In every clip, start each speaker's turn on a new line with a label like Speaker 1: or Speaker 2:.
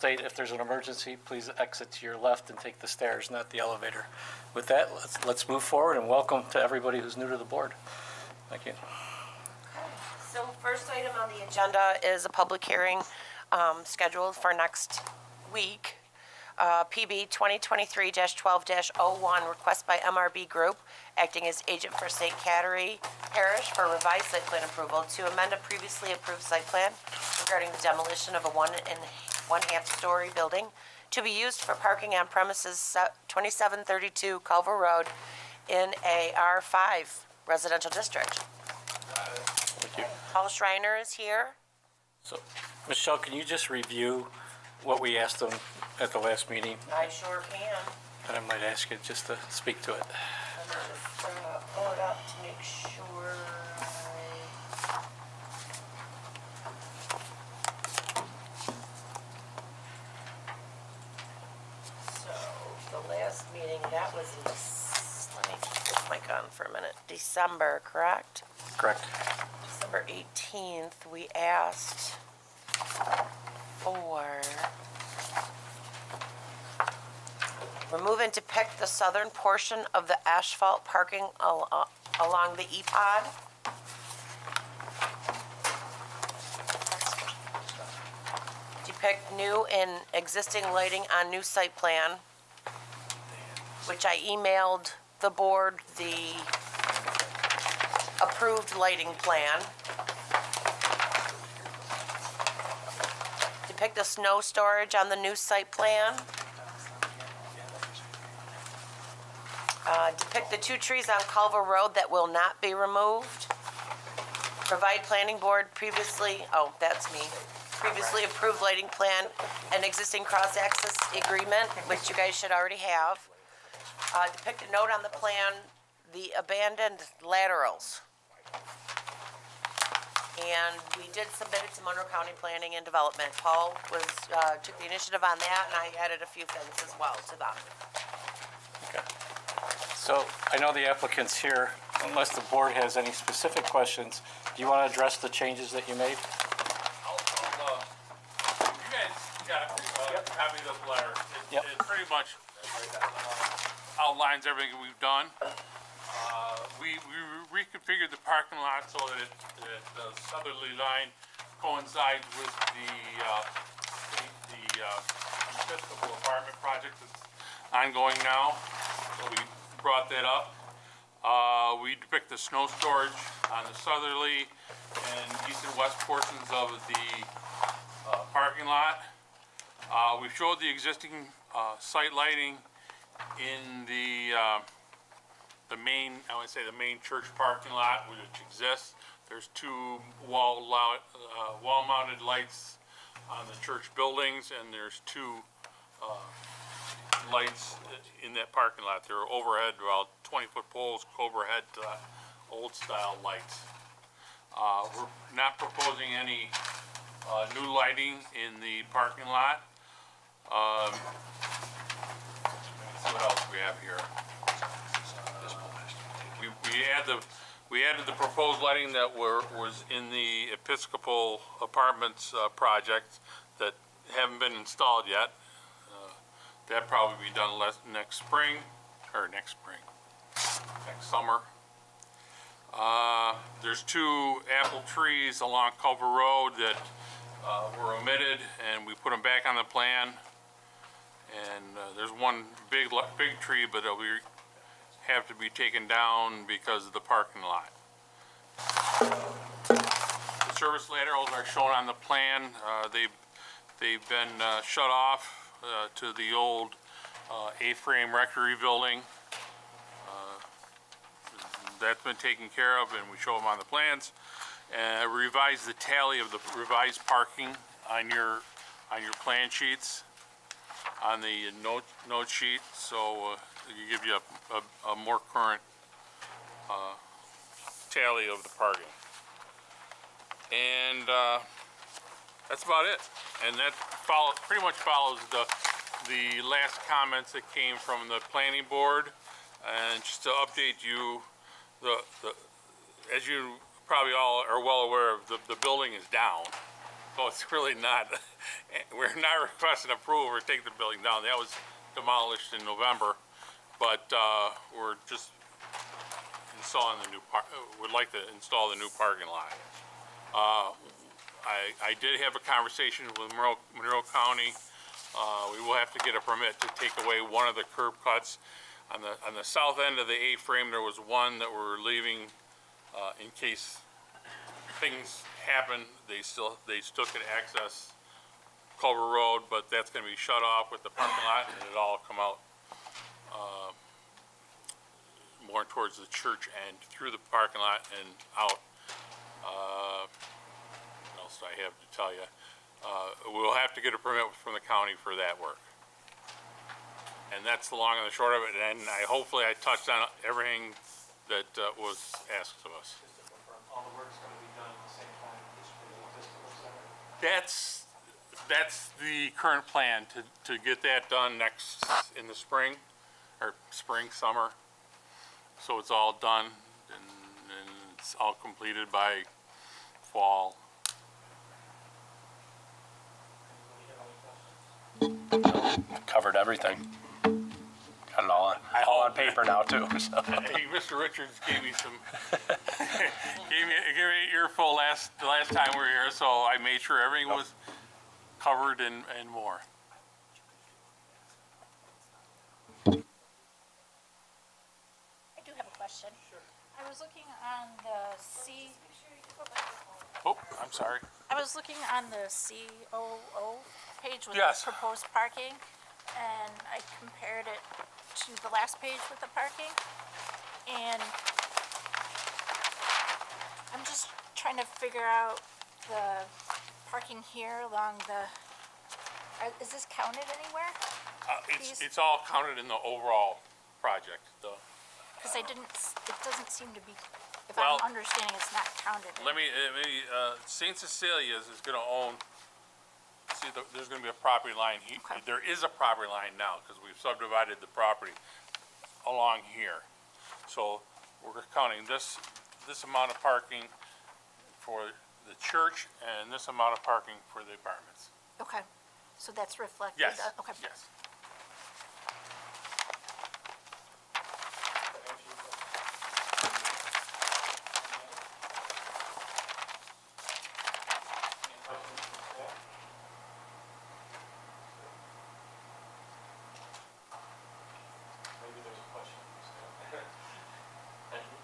Speaker 1: state if there's an emergency, please exit to your left and take the stairs, not the elevator. With that, let's move forward, and welcome to everybody who's new to the board. Thank you.
Speaker 2: So first item on the agenda is a public hearing scheduled for next week. PB 2023-12-01, request by MRB Group, acting as agent for St. Cattery Parish for revised site plan approval to amend a previously approved site plan regarding the demolition of a 1.5 story building to be used for parking on premises 2732 Culver Road in a R5 residential district.
Speaker 1: Thank you.
Speaker 2: Paul Schreiner is here.
Speaker 1: So, Michelle, can you just review what we asked them at the last meeting?
Speaker 2: I sure can.
Speaker 1: And I might ask you just to speak to it.
Speaker 2: Let me just pull it up to make sure So, the last meeting, that was in, let me put my gun for a minute, December, correct?
Speaker 1: Correct.
Speaker 2: December 18th, we asked for remove and depict the southern portion of the asphalt parking along the E-Pod. Depict new and existing lighting on new site plan, which I emailed the board the approved lighting plan. Depict the snow storage on the new site plan. Depict the 2 trees on Culver Road that will not be removed. Provide planning board previously approved lighting plan and existing cross-access agreement, which you guys should already have. Depict a note on the plan, the abandoned laterals. And we did submit it to Monroe County Planning and Development. Paul took the initiative on that, and I added a few things as well to them.
Speaker 1: Okay. So I know the applicant's here. Unless the board has any specific questions, do you want to address the changes that you made?
Speaker 3: You guys got a copy of this letter.
Speaker 1: Yep.
Speaker 3: It pretty much outlines everything we've done. We reconfigured the parking lot so that the southerly line coincides with the Episcopal apartment project that's ongoing now. So we brought that up. We depict the snow storage on the southerly and east and west portions of the parking lot. We showed the existing site lighting in the main, I would say the main church parking lot, which exists. There's 2 wall-mounted lights on the church buildings, and there's 2 lights in that parking lot. They're overhead, about 20-foot poles, overhead old-style lights. We're not proposing any new lighting in the parking lot. Let's see what else we have here. We added the proposed lighting that was in the Episcopal Apartments project that haven't been installed yet. That'll probably be done next summer. There's 2 apple trees along Culver Road that were omitted, and we put them back on the plan. And there's one big tree, but it'll have to be taken down because of the parking lot. The service laterals are shown on the plan. They've been shut off to the old A-frame rectory building. That's been taken care of, and we show them on the plans. Revise the tally of the revised parking on your plan sheets, on the note sheet, so it give you a more current tally of the parking. And that's about it. And that pretty much follows the last comments that came from the planning board. And just to update you, as you probably all are well aware of, the building is down. So it's really not we're not requesting approval or take the building down. That was demolished in November, but we're just installing the new would like to install the new parking lot. I did have a conversation with Monroe County. We will have to get a permit to take away one of the curb cuts. On the south end of the A-frame, there was one that we're leaving in case things happen. They still could access Culver Road, but that's gonna be shut off with the parking lot, and it'll all come out more towards the church end, through the parking lot and out. What else do I have to tell you? We'll have to get a permit from the county for that work. And that's the long and the short of it, and hopefully I touched on everything that was asked of us.
Speaker 1: Just to confirm, all the work's gonna be done at the same time as for the visitor center?
Speaker 3: That's the current plan, to get that done in the spring, or summer. So it's all done and it's all completed by fall.
Speaker 4: Covered everything. Got it all on paper now too, so.
Speaker 3: Hey, Mr. Richards gave me gave me an earful the last time we were here, so I made sure everything was covered and more.
Speaker 5: I do have a question. Sure. I was looking on the
Speaker 3: Oh, I'm sorry.
Speaker 5: I was looking on the COO page with
Speaker 3: Yes.
Speaker 5: the proposed parking, and I compared it to the last page with the parking, and I'm just trying to figure out the parking here along the, is this counted anywhere?
Speaker 3: It's all counted in the overall project, though.
Speaker 5: Because it doesn't seem to be, if
Speaker 3: Well,
Speaker 5: I'm understanding, it's not counted.
Speaker 3: St. Cecilia's is gonna own, there's gonna be a property line.
Speaker 5: Okay.
Speaker 3: There is a property line now, because we've subdivided the property along here. So we're counting this amount of parking for the church and this amount of parking for the apartments.
Speaker 5: Okay, so that's reflected?
Speaker 3: Yes,
Speaker 5: Okay.
Speaker 3: yes.
Speaker 1: Maybe there's a question. Thank you.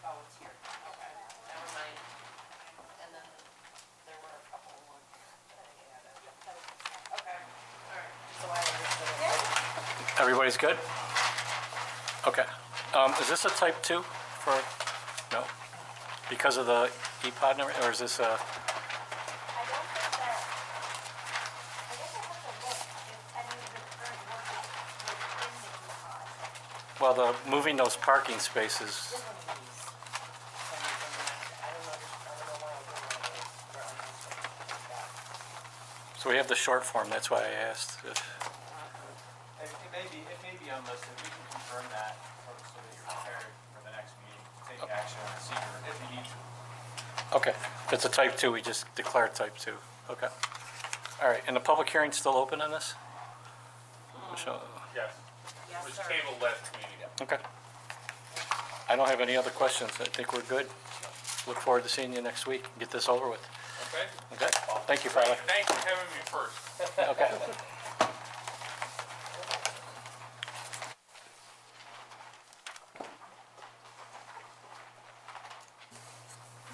Speaker 2: Oh, it's here. Okay, never mind. And then there were a couple ones that I added. Okay, all right, so I understood it.
Speaker 1: Everybody's good? Okay. Is this a type 2 for, no? Because of the EPOD number, or is this a,
Speaker 5: I don't think that, I guess I have to look if any of the current work is within the EPOD.
Speaker 1: well, moving those parking spaces, so we have the short form, that's why I asked.
Speaker 6: It may be unlisted, we can confirm that so that you're prepared for the next meeting, take action on the seeker if you need to.
Speaker 1: Okay, if it's a type 2, we just declare type 2. Okay. All right, and the public hearing's still open on this? Michelle?
Speaker 3: Yes.
Speaker 2: Yes,
Speaker 3: It was
Speaker 2: sir.
Speaker 3: tabled last meeting.
Speaker 1: Okay. I don't have any other questions. I think we're good. Look forward to seeing you next week. Get this over with.
Speaker 3: Okay?
Speaker 1: Okay? Thank you, Fryler.
Speaker 3: Thanks for having me first.
Speaker 1: Okay.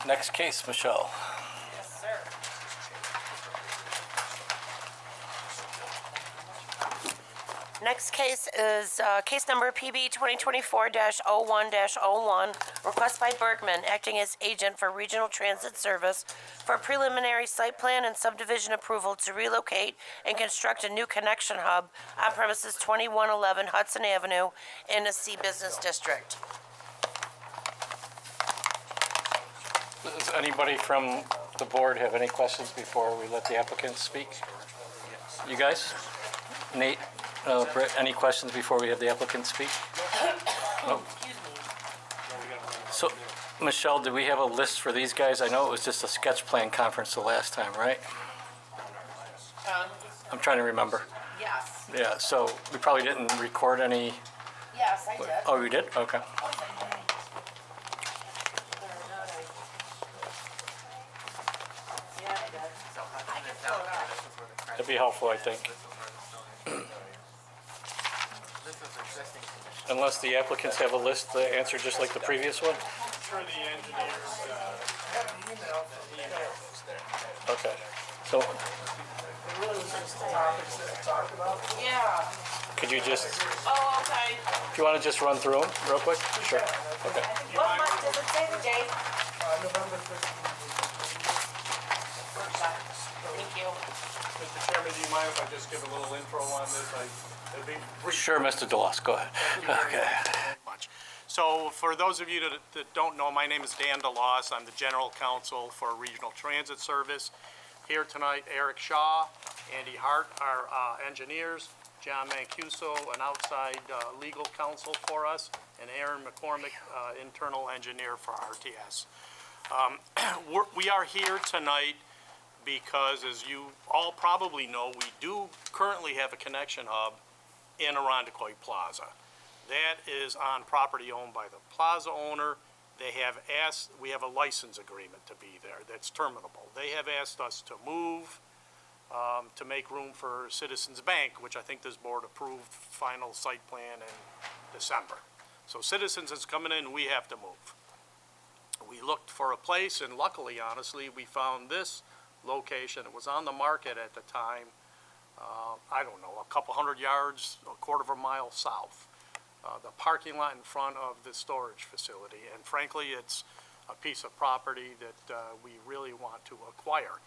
Speaker 1: Next case, Michelle.
Speaker 2: Yes, sir. Next case is case number PB 2024-01-01, request by Bergman, acting as agent for Regional Transit Service for preliminary site plan and subdivision approval to relocate and construct a new connection hub on premises 2111 Hudson Avenue in the C Business District.
Speaker 1: Does anybody from the board have any questions before we let the applicant speak? You guys? Nate? Brett, any questions before we have the applicant speak? No.
Speaker 2: Excuse me.
Speaker 1: So, Michelle, do we have a list for these guys? I know it was just a sketch plan conference the last time, right? I'm trying to remember.
Speaker 2: Yes,
Speaker 1: Yeah, so we probably didn't record any,
Speaker 2: yes, I did.
Speaker 1: oh, we did? Okay.
Speaker 2: Yeah, I did. I can fill it out.
Speaker 1: That'd be helpful, I think. Unless the applicants have a list to answer just like the previous one?
Speaker 3: Sure, the engineers,
Speaker 1: Okay. So
Speaker 2: Yeah.
Speaker 1: could you just,
Speaker 2: Oh, okay.
Speaker 1: if you want to just run through them real quick? Sure. Okay.
Speaker 2: What month does it say the date? Thank you.
Speaker 3: Mr. Chairman, do you mind if I just give a little intro on this? It'd be brief.
Speaker 1: Sure, Mr. DeLoss, go ahead. Okay.
Speaker 7: Much. So for those of you that don't know, my name is Dan DeLoss. I'm the General Counsel for Regional Transit Service. Here tonight, Eric Shaw, Andy Hart, our engineers, John Mancuso, an outside legal counsel for us, and Aaron McCormick, internal engineer for RTS. We are here tonight because, as you all probably know, we do currently have a connection hub in Arundecoy Plaza. That is on property owned by the plaza owner. They have asked, we have a license agreement to be there that's terminable. They have asked us to move to make room for Citizens Bank, which I think this board approved final site plan in December. So Citizens is coming in, we have to move. We looked for a place, and luckily, honestly, we found this location. It was on the market at the time, I don't know, a couple hundred yards, a quarter of a mile south. The parking lot in front of the storage facility. And frankly, it's a piece of property that we really want to acquire.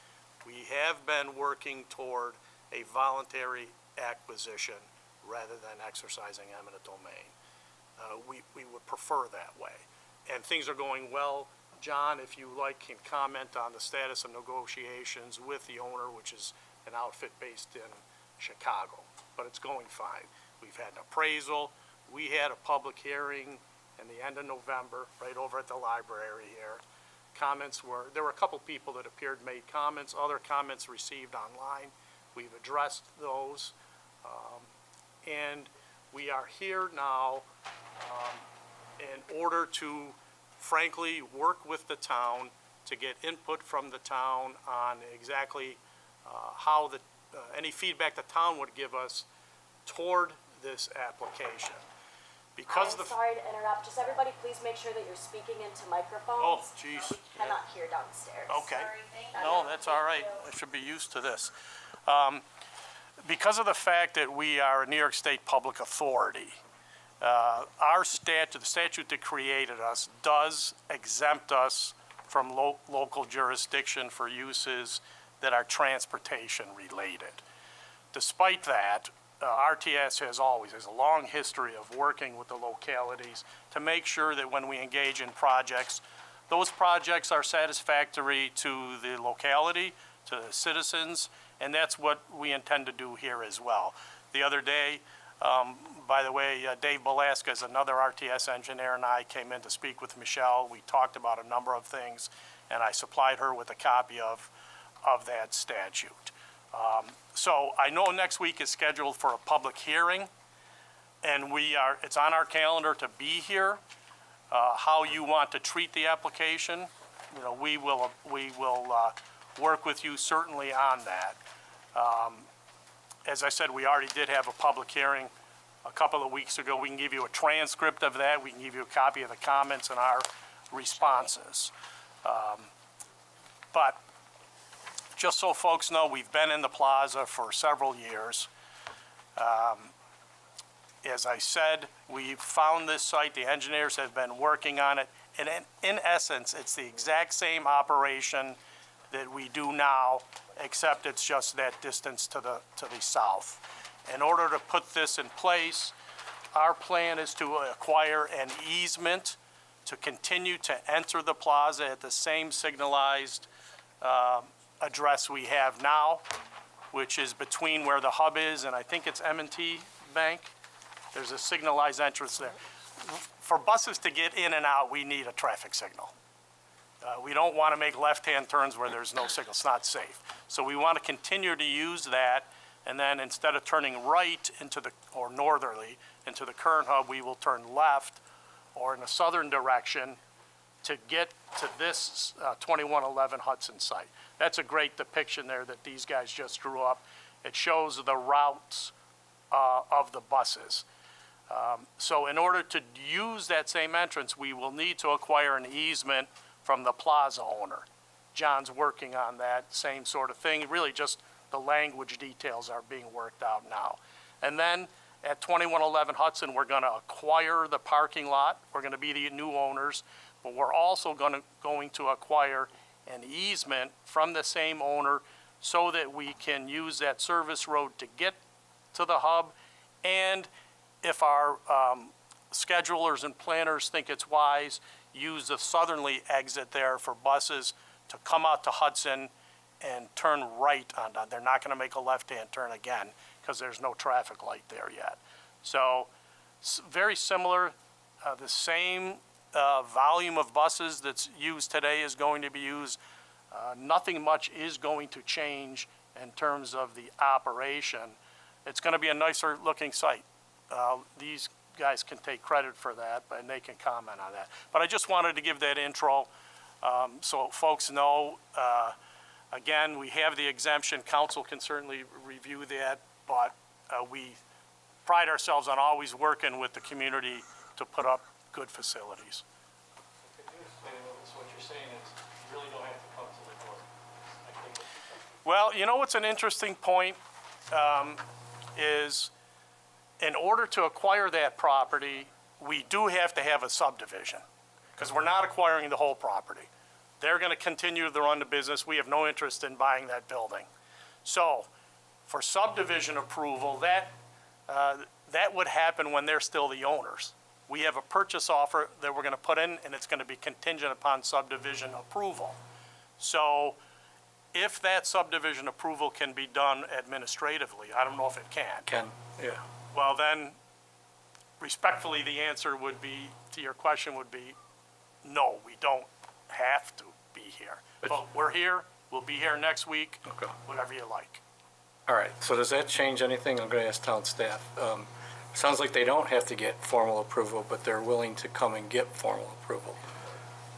Speaker 7: We have been working toward a voluntary acquisition rather than exercising eminent domain. We would prefer that way. And things are going well. John, if you like, can comment on the status of negotiations with the owner, which is an outfit based in Chicago. But it's going fine. We've had an appraisal. We had a public hearing in the end of November, right over at the library here. There were a couple people that appeared, made comments, other comments received online. We've addressed those. And we are here now in order to, frankly, work with the town to get input from the town on exactly how any feedback the town would give us toward this application. Because
Speaker 8: I'm sorry to interrupt. Just everybody, please make sure that you're speaking into microphones.
Speaker 7: Oh, geez.
Speaker 8: Cannot hear downstairs.
Speaker 7: Okay. No, that's all right. I should be used to this. Because of the fact that we are a New York State public authority, our statute, the statute that created us, does exempt us from local jurisdiction for uses that are transportation related. Despite that, RTS has a long history of working with the localities to make sure that when we engage in projects, those projects are satisfactory to the locality, to the citizens, and that's what we intend to do here as well. The other day, by the way, Dave Belasca, another RTS engineer, and I came in to speak with Michelle. We talked about a number of things, and I supplied her with a copy of that statute. So I know next week is scheduled for a public hearing, and it's on our calendar to be here. How you want to treat the application, we will work with you certainly on that. As I said, we already did have a public hearing a couple of weeks ago. We can give you a transcript of that. We can give you a copy of the comments and our responses. But just so folks know, we've been in the plaza for several years. As I said, we found this site. The engineers have been working on it. And in essence, it's the exact same operation that we do now, except it's just that distance to the south. In order to put this in place, our plan is to acquire an easement to continue to enter the plaza at the same signalized address we have now, which is between where the hub is, and I think it's M&T bank. There's a signalized entrance there. For buses to get in and out, we need a traffic signal. We don't want to make left-hand turns where there's no signal. It's not safe. So we want to continue to use that, and then instead of turning right or northerly into the current hub, we will turn left or in a southern direction to get to this 2111 Hudson site. That's a great depiction there that these guys just drew up. It shows the routes of the buses. So in order to use that same entrance, we will need to acquire an easement from the plaza owner. John's working on that same sort of thing. Really just the language details are being worked out now. And then at 2111 Hudson, we're going to acquire the parking lot. We're going to be the new owners, but we're also going to acquire an easement from the same owner so that we can use that service road to get to the hub. And if our schedulers and planners think it's wise, use the southerly exit there for buses to come out to Hudson and turn right on that. They're not going to make a left-hand turn again because there's no traffic light there yet. So very similar, the same volume of buses that's used today is going to be used. Nothing much is going to change in terms of the operation. It's going to be a nicer looking site. These guys can take credit for that, and they can comment on that. But I just wanted to give that intro so folks know. Again, we have the exemption. Council can certainly review that, but we pride ourselves on always working with the community to put up good facilities.
Speaker 1: Could you explain what you're saying is you really don't have to come to the door?
Speaker 7: Well, you know what's an interesting point is in order to acquire that property, we do have to have a subdivision because we're not acquiring the whole property. They're going to continue to run the business. We have no interest in buying that building. So for subdivision approval, that would happen when they're still the owners. We have a purchase offer that we're going to put in, and it's going to be contingent upon subdivision approval. So if that subdivision approval can be done administratively, I don't know if it can.
Speaker 1: Ken? Yeah.
Speaker 7: Well, then, respectfully, the answer would be, to your question would be, no, we don't have to be here. But we're here, we'll be here next week,
Speaker 1: Okay.
Speaker 7: whatever you like.
Speaker 1: All right, so does that change anything? I'm going to ask town staff. Sounds like they don't have to get formal approval, but they're willing to come and get formal approval.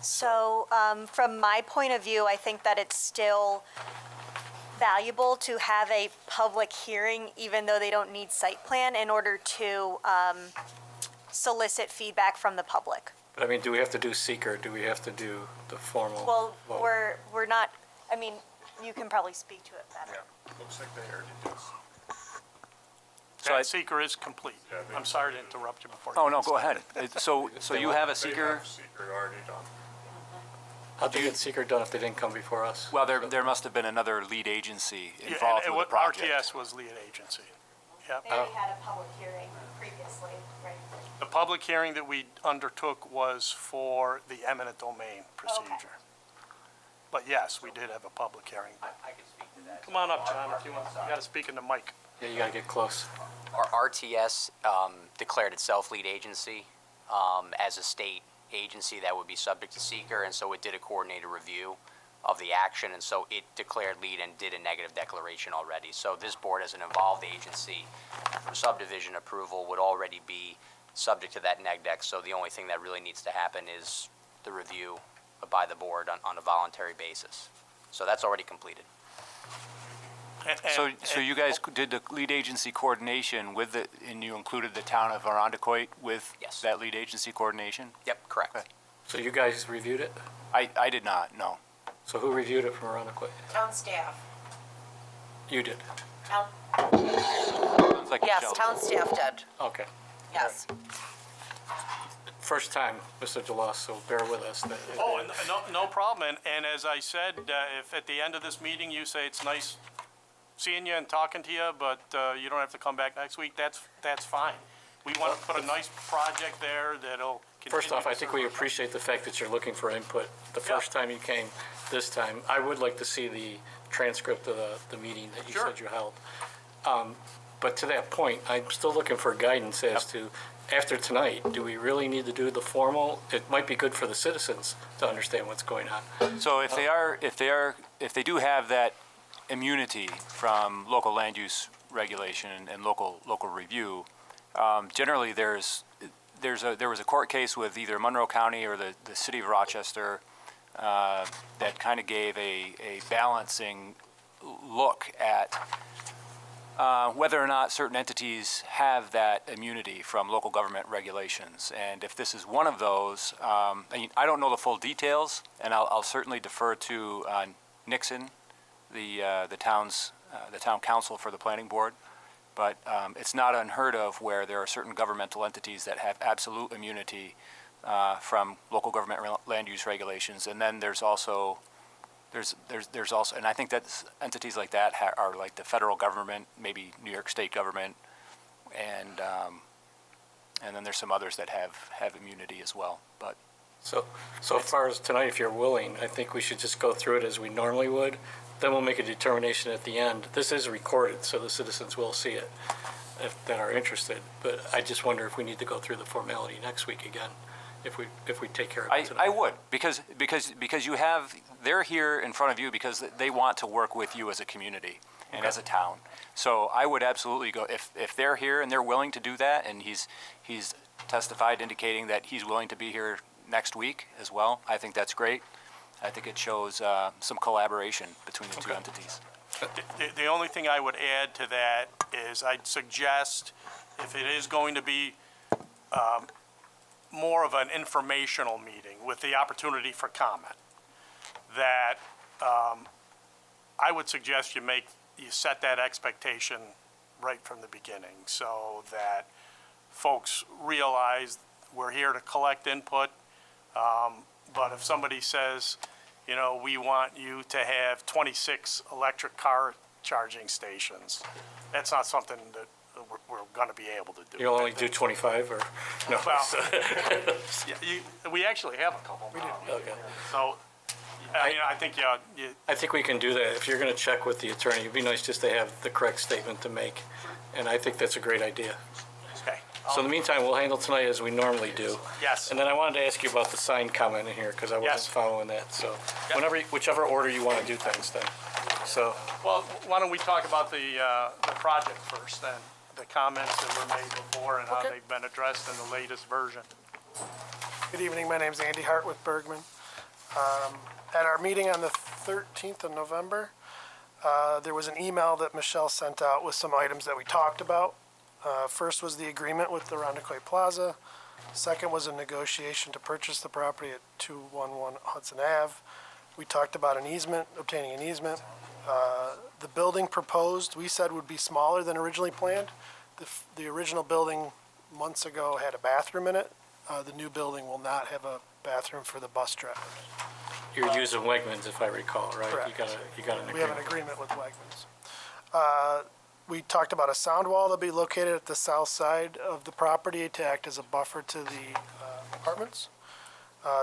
Speaker 5: So, from my point of view, I think that it's still valuable to have a public hearing, even though they don't need site plan, in order to solicit feedback from the public.
Speaker 1: But I mean, do we have to do seeker? Do we have to do the formal
Speaker 5: Well,
Speaker 1: vote?
Speaker 5: we're not, I mean, you can probably speak to it better.
Speaker 7: Looks like they already did.
Speaker 4: So I-
Speaker 7: That seeker is complete. I'm sorry to interrupt you before.
Speaker 4: Oh,
Speaker 7: you
Speaker 4: no,
Speaker 7: finish.
Speaker 4: go ahead. So you have a seeker?
Speaker 1: How'd you get seeker done if they didn't come before us?
Speaker 4: Well, there must have been another lead agency
Speaker 7: Yeah,
Speaker 4: involved
Speaker 7: and
Speaker 4: with the project.
Speaker 7: RTS was lead agency. Yep.
Speaker 5: They already had a public hearing previously, right?
Speaker 7: The public hearing that we undertook was for the eminent domain procedure. But yes, we did have a public hearing.
Speaker 9: I can speak to that.
Speaker 7: Come on up, John, if you want. You got to speak in the mic.
Speaker 1: Yeah, you gotta get close.
Speaker 9: Our RTS declared itself lead agency as a state agency that would be subject to seeker, and so it did a coordinated review of the action, and so it declared lead and did a negative declaration already. So this board, as an involved agency for subdivision approval, would already be subject to that neg deck. So the only thing that really needs to happen is the review by the board on a voluntary basis. So that's already completed.
Speaker 4: So you guys did the lead agency coordination with the, and you included the town of Arundecoit with
Speaker 9: Yes.
Speaker 4: that lead agency coordination?
Speaker 9: Yep, correct.
Speaker 4: Okay.
Speaker 1: So you guys reviewed it?
Speaker 4: I did not, no.
Speaker 1: So who reviewed it from around the
Speaker 2: Town staff.
Speaker 1: You did.
Speaker 2: Town,
Speaker 4: Sounds like
Speaker 2: yes,
Speaker 4: Michelle.
Speaker 2: town staff did,
Speaker 1: Okay.
Speaker 2: yes.
Speaker 1: First time, Mr. DeLoss, so bear with us.
Speaker 7: Oh, and no problem. And as I said, if at the end of this meeting you say it's nice seeing you and talking to you, but you don't have to come back next week, that's fine. We want to put a nice project there that'll continue.
Speaker 1: First off, I
Speaker 7: to
Speaker 1: think
Speaker 7: serve
Speaker 1: we
Speaker 7: our-
Speaker 1: appreciate the fact that you're looking for input. The
Speaker 7: Yeah.
Speaker 1: first time you came, this time, I would like to see the transcript of the meeting that you
Speaker 7: Sure.
Speaker 1: said you held. But to that point, I'm still looking for guidance as to, after tonight, do we really need to do the formal? It might be good for the citizens to understand what's going on.
Speaker 10: So if they do have that immunity from local land use regulation and local review, generally there was a court case with either Monroe County or the city of Rochester that kind of gave a balancing look at whether or not certain entities have that immunity from local government regulations. And if this is one of those, I don't know the full details, and I'll certainly defer to Nixon, the town council for the planning board. But it's not unheard of where there are certain governmental entities that have absolute immunity from local government land use regulations. And then there's also, and I think that entities like that are like the federal government, maybe New York State government, and then there's some others that have immunity as well. But
Speaker 1: So as far as tonight, if you're willing, I think we should just go through it as we normally would. Then we'll make a determination at the end. This is recorded, so the citizens will see it that are interested. But I just wonder if we need to go through the formality next week again, if we take care of it tonight.
Speaker 10: I would, because they're here in front of you because they want to work with you as a community and as a town. So I would absolutely go, if they're here and they're willing to do that, and he's testified indicating that he's willing to be here next week as well, I think that's great. I think it shows some collaboration between the two entities.
Speaker 7: The only thing I would add to that is I'd suggest, if it is going to be more of an informational meeting with the opportunity for comment, that I would suggest you set that expectation right from the beginning so that folks realize we're here to collect input. But if somebody says, we want you to have 26 electric car charging stations, that's not something that we're going to be able to do.
Speaker 1: You'll only do 25 or, no?
Speaker 7: Well, we actually have a couple now.
Speaker 1: Okay.
Speaker 7: So, I think,
Speaker 1: I think we can do that. If you're going to check with the attorney, it'd be nice just to have the correct statement to make. And I think that's a great idea.
Speaker 7: okay.
Speaker 1: So in the meantime, we'll handle tonight as we normally do.
Speaker 7: Yes.
Speaker 1: And then I wanted to ask you about the sign comment in here, because I wasn't
Speaker 7: Yes.
Speaker 1: following that. So
Speaker 7: Yep.
Speaker 1: whichever order you want to do things then. So,
Speaker 7: Well, why don't we talk about the project first, then? The comments that were made before and how
Speaker 11: Okay.
Speaker 7: they've been addressed in the latest version.
Speaker 11: Good evening, my name's Andy Hart with Bergman. At our meeting on the 13th of November, there was an email that Michelle sent out with some items that we talked about. First was the agreement with the Rondequoit Plaza. Second was a negotiation to purchase the property at 211 Hudson Ave. We talked about an easement, obtaining an easement. The building proposed, we said would be smaller than originally planned. The original building months ago had a bathroom in it. The new building will not have a bathroom for the bus drivers.
Speaker 1: you're using Wegmans, if I recall, right?
Speaker 11: Correct.
Speaker 1: You got an
Speaker 11: We have an
Speaker 1: agreement.
Speaker 11: agreement with Wegmans. We talked about a sound wall that'll be located at the south side of the property to act as a buffer to the apartments.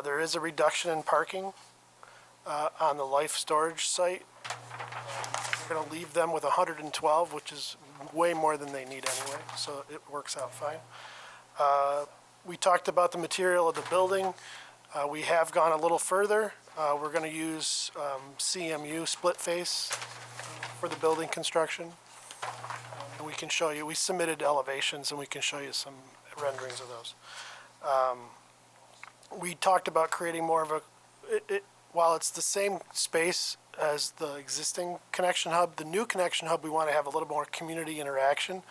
Speaker 11: There is a reduction in parking on the Life Storage site. We're going to leave them with 112, which is way more than they need anyway, so it works out fine. We talked about the material of the building. We have gone a little further. We're going to use CMU split face for the building construction. And we can show you, we submitted elevations and we can show you some renderings of those. We talked about creating more of while it's the same space as the existing connection hub, the new connection hub, we want to have a little more community interaction.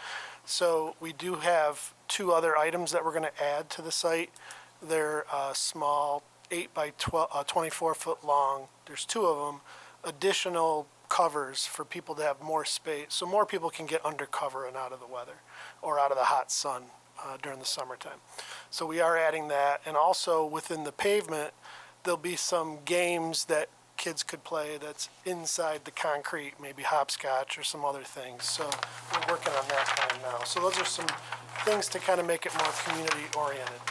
Speaker 11: So we do have two other items that we're going to add to the site. They're small, 8 by 24 foot long. There's two of them. Additional covers for people to have more space, so more people can get under cover and out of the weather or out of the hot sun during the summertime. So we are adding that. And also within the pavement, there'll be some games that kids could play that's inside the concrete, maybe hopscotch or some other things. So we're working on that plan now. So those are some things to kind of make it more community oriented.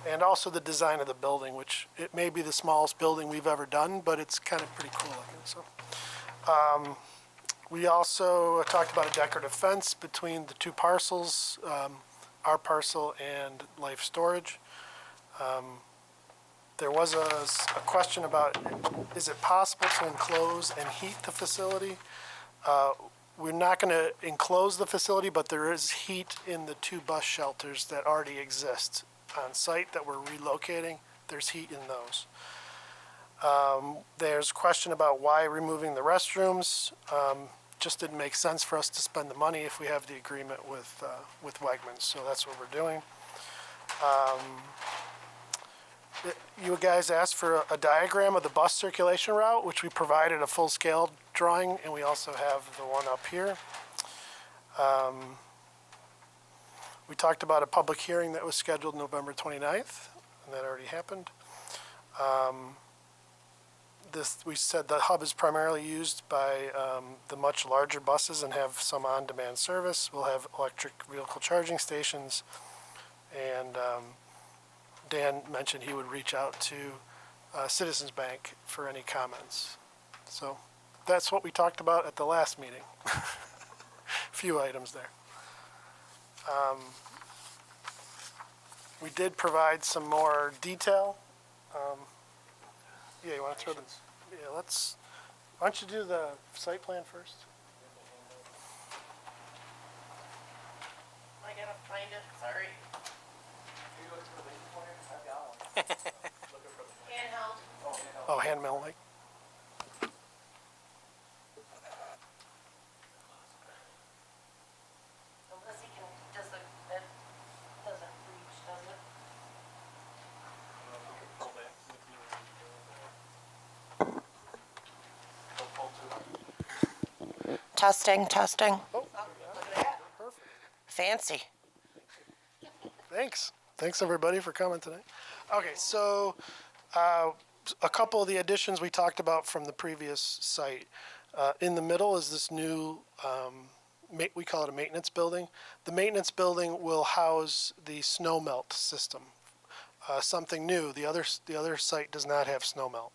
Speaker 11: And also the design of the building, which it may be the smallest building we've ever done, but it's kind of pretty cool looking. So We also talked about a decorative fence between the two parcels, our parcel and Life Storage. There was a question about, is it possible to enclose and heat the facility? We're not going to enclose the facility, but there is heat in the two bus shelters that already exist on site that we're relocating. There's heat in those. There's a question about why removing the restrooms. Just didn't make sense for us to spend the money if we have the agreement with Wegmans, so that's what we're doing. You guys asked for a diagram of the bus circulation route, which we provided a full-scale drawing, and we also have the one up here. We talked about a public hearing that was scheduled November 29th, and that already happened. We said the hub is primarily used by the much larger buses and have some on-demand service. We'll have electric vehicle charging stations, and Dan mentioned he would reach out to Citizens Bank for any comments. So that's what we talked about at the last meeting. Few items there. We did provide some more detail. Yeah, you want to throw them? Yeah, why don't you do the site plan first?
Speaker 2: I gotta find it, sorry. Handheld.
Speaker 11: Oh, handmill, like,
Speaker 2: Unless he can, that doesn't reach, does it? Testing, testing.
Speaker 11: oh,
Speaker 2: Look at that.
Speaker 11: perfect.
Speaker 2: Fancy.
Speaker 11: Thanks. Thanks, everybody, for coming tonight. Okay, so a couple of the additions we talked about from the previous site. In the middle is this new, we call it a maintenance building. The maintenance building will house the snow melt system. Something new, the other site does not have snow melt.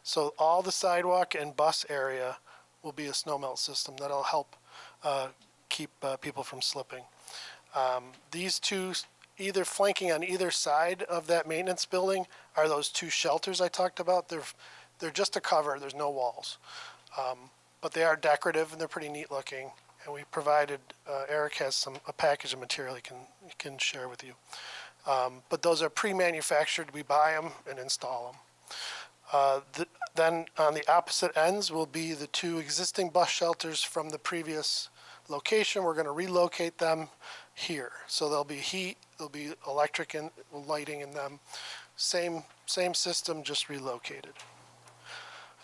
Speaker 11: So all the sidewalk and bus area will be a snow melt system that'll help keep people from slipping. These two, either flanking on either side of that maintenance building, are those two shelters I talked about. They're just a cover, there's no walls. But they are decorative and they're pretty neat looking. And we provided, Eric has a package of material he can share with you. But those are pre-manufactured. We buy them and install them. Then on the opposite ends will be the two existing bus shelters from the previous location. We're going to relocate them here. So there'll be heat, there'll be electric and lighting in them. Same system, just relocated.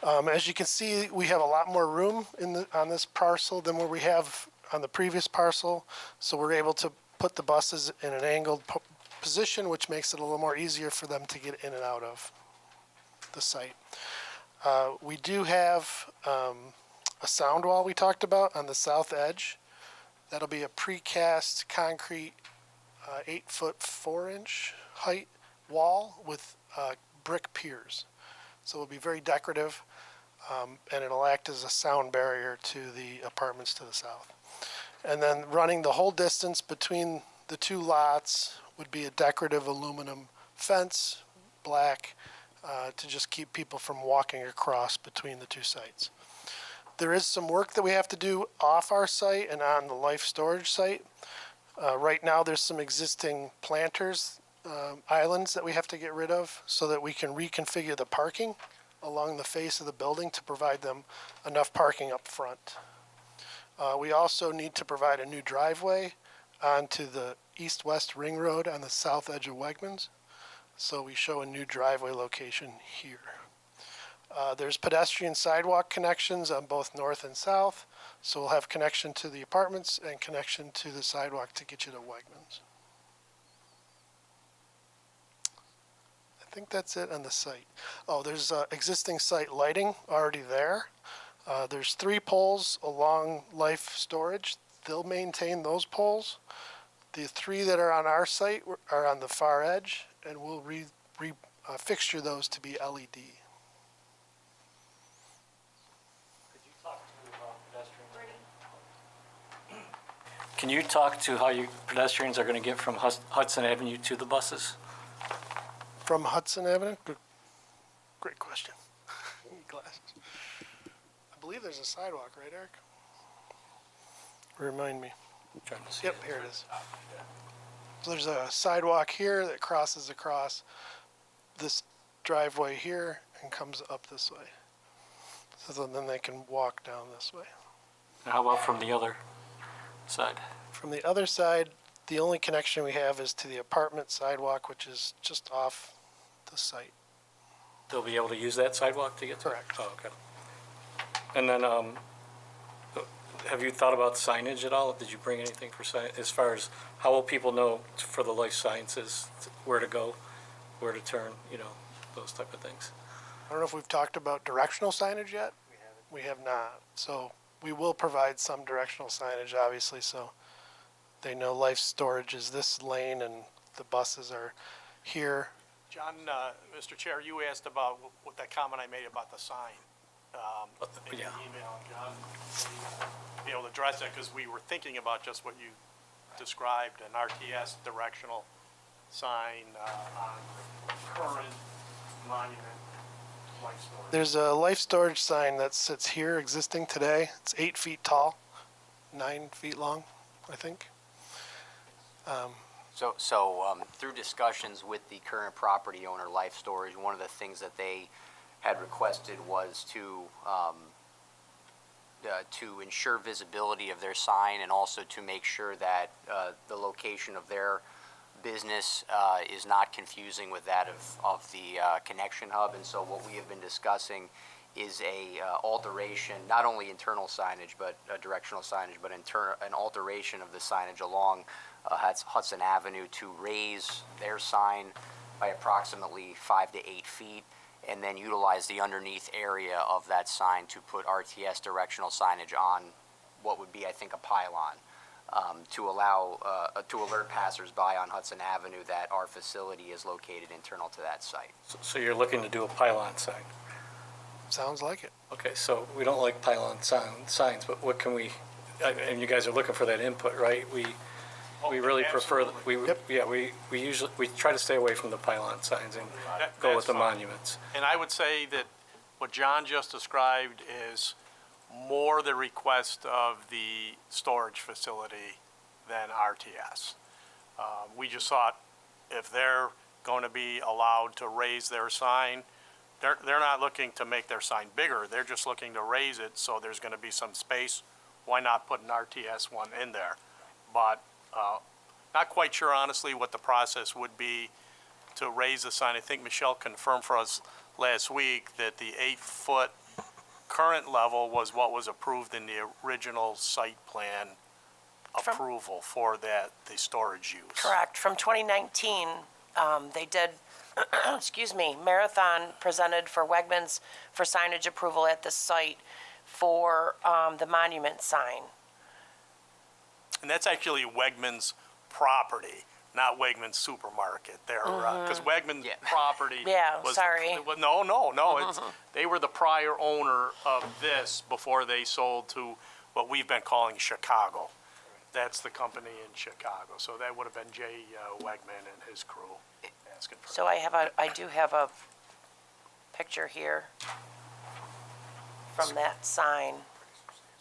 Speaker 11: As you can see, we have a lot more room on this parcel than what we have on the previous parcel. So we're able to put the buses in an angled position, which makes it a little more easier for them to get in and out of the site. We do have a sound wall we talked about on the south edge. That'll be a precast concrete 8-foot 4-inch height wall with brick piers. So it'll be very decorative, and it'll act as a sound barrier to the apartments to the south. And then running the whole distance between the two lots would be a decorative aluminum fence, black, to just keep people from walking across between the two sites. There is some work that we have to do off our site and on the Life Storage site. Right now, there's some existing planters, islands that we have to get rid of so that we can reconfigure the parking along the face of the building to provide them enough parking up front. We also need to provide a new driveway onto the east-west ring road on the south edge of Wegmans. So we show a new driveway location here. There's pedestrian sidewalk connections on both north and south. So we'll have connection to the apartments and connection to the sidewalk to get you to Wegmans. I think that's it on the site. Oh, there's existing site lighting already there. There's 3 poles along Life Storage. They'll maintain those poles. The 3 that are on our site are on the far edge, and we'll fixture those to be LED.
Speaker 1: Could you talk to pedestrian? Can you talk to how you pedestrians are going to get from Hudson Avenue to the buses?
Speaker 11: From Hudson Avenue? Great question. Need glasses. I believe there's a sidewalk, right, Eric? Remind me.
Speaker 1: Trying to see.
Speaker 11: Yep, here it is. So there's a sidewalk here that crosses across this driveway here and comes up this way. So then they can walk down this way.
Speaker 1: And how about from the other side?
Speaker 11: From the other side, the only connection we have is to the apartment sidewalk, which is just off the site.
Speaker 1: They'll be able to use that sidewalk to get to?
Speaker 11: Correct.
Speaker 1: Oh, okay. And then, have you thought about signage at all? Did you bring anything for sign, as far as how will people know for the life sciences, where to go, where to turn, those type of things?
Speaker 11: I don't know if we've talked about directional signage yet. We have not. So we will provide some directional signage, obviously, so they know life storage is this lane and the buses are here.
Speaker 7: John, Mr. Chair, you asked about what that comment I made about the sign. In the
Speaker 1: Yeah.
Speaker 7: email, John, be able to address that, because we were thinking about just what you described, an RTS directional sign on current monument life storage.
Speaker 11: There's a life storage sign that sits here existing today. It's 8 feet tall, 9 feet long, I think.
Speaker 9: So through discussions with the current property owner, Life Storage, one of the things that they had requested was to ensure visibility of their sign and also to make sure that the location of their business is not confusing with that of the connection hub. And so what we have been discussing is a alteration, not only internal signage, but directional signage, but an alteration of the signage along Hudson Avenue to raise their sign by approximately 5 to 8 feet, and then utilize the underneath area of that sign to put RTS directional signage on what would be, I think, a pylon, to alert passersby on Hudson Avenue that our facility is located internal to that site.
Speaker 1: So you're looking to do a pylon sign?
Speaker 11: Sounds like it.
Speaker 1: Okay, so we don't like pylon signs, but what can we, and you guys are looking for that input, right? We really prefer, we usually, we try to stay away from the pylon signs and go with the monuments.
Speaker 7: And I would say that what John just described is more the request of the storage facility than RTS. We just thought if they're going to be allowed to raise their sign, they're not looking to make their sign bigger. They're just looking to raise it, so there's going to be some space. Why not put an RTS one in there? But not quite sure, honestly, what the process would be to raise the sign. I think Michelle confirmed for us last week that the 8-foot current level was what was approved in the original site plan approval for the storage use.
Speaker 2: Correct. From 2019, they did, excuse me, Marathon presented for Wegmans for signage approval at the site for the monument sign.
Speaker 7: And that's actually Wegmans property, not Wegmans Supermarket there, because Wegmans
Speaker 9: Yeah.
Speaker 7: property
Speaker 2: Yeah,
Speaker 7: was.
Speaker 2: sorry.
Speaker 7: No, they were the prior owner of this before they sold to what we've been calling Chicago. That's the company in Chicago, so that would have been Jay Wegman and his crew asking for.
Speaker 2: So I do have a picture here from that sign.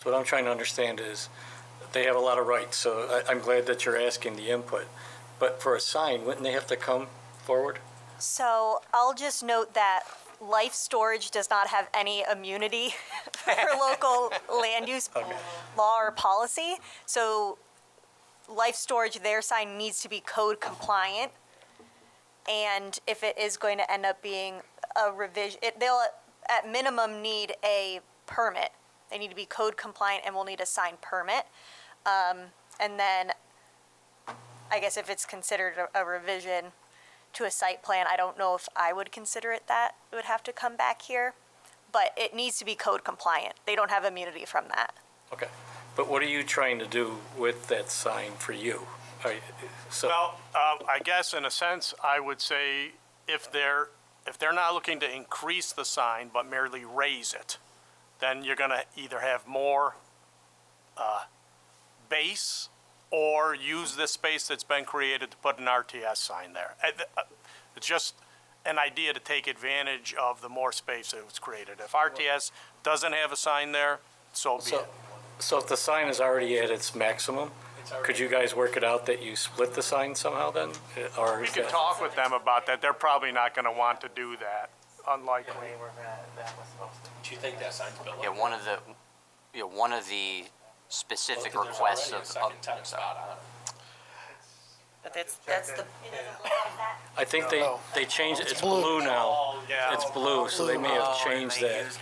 Speaker 1: So what I'm trying to understand is, they have a lot of rights, so I'm glad that you're asking the input. But for a sign, wouldn't they have to come forward?
Speaker 5: So I'll just note that Life Storage does not have any immunity for local land use law or policy. So Life Storage, their sign needs to be code compliant. And if it is going to end up being a revision, they'll at minimum need a permit. They need to be code compliant and will need a sign permit. And then I guess if it's considered a revision to a site plan, I don't know if I would consider it that. It would have to come back here. But it needs to be code compliant. They don't have immunity from that.
Speaker 1: Okay, but what are you trying to do with that sign for you?
Speaker 7: Well, I guess in a sense, I would say if they're not looking to increase the sign but merely raise it, then you're going to either have more base or use this space that's been created to put an RTS sign there. It's just an idea to take advantage of the more space that was created. If RTS doesn't have a sign there, so be it.
Speaker 1: So if the sign is already at its maximum, could you guys work it out that you split the sign somehow then? Or
Speaker 7: We
Speaker 1: is
Speaker 7: can
Speaker 1: that?
Speaker 7: talk with them about that. They're probably not gonna want to do that, unlikely.
Speaker 4: Do you think that sign's built?
Speaker 9: Yeah, one of the specific requests of,
Speaker 4: tenant spot on it.
Speaker 2: But that's the,
Speaker 1: I think they changed, it's
Speaker 11: blue.
Speaker 1: blue now.
Speaker 7: Oh, yeah.
Speaker 1: It's blue, so they may have changed that.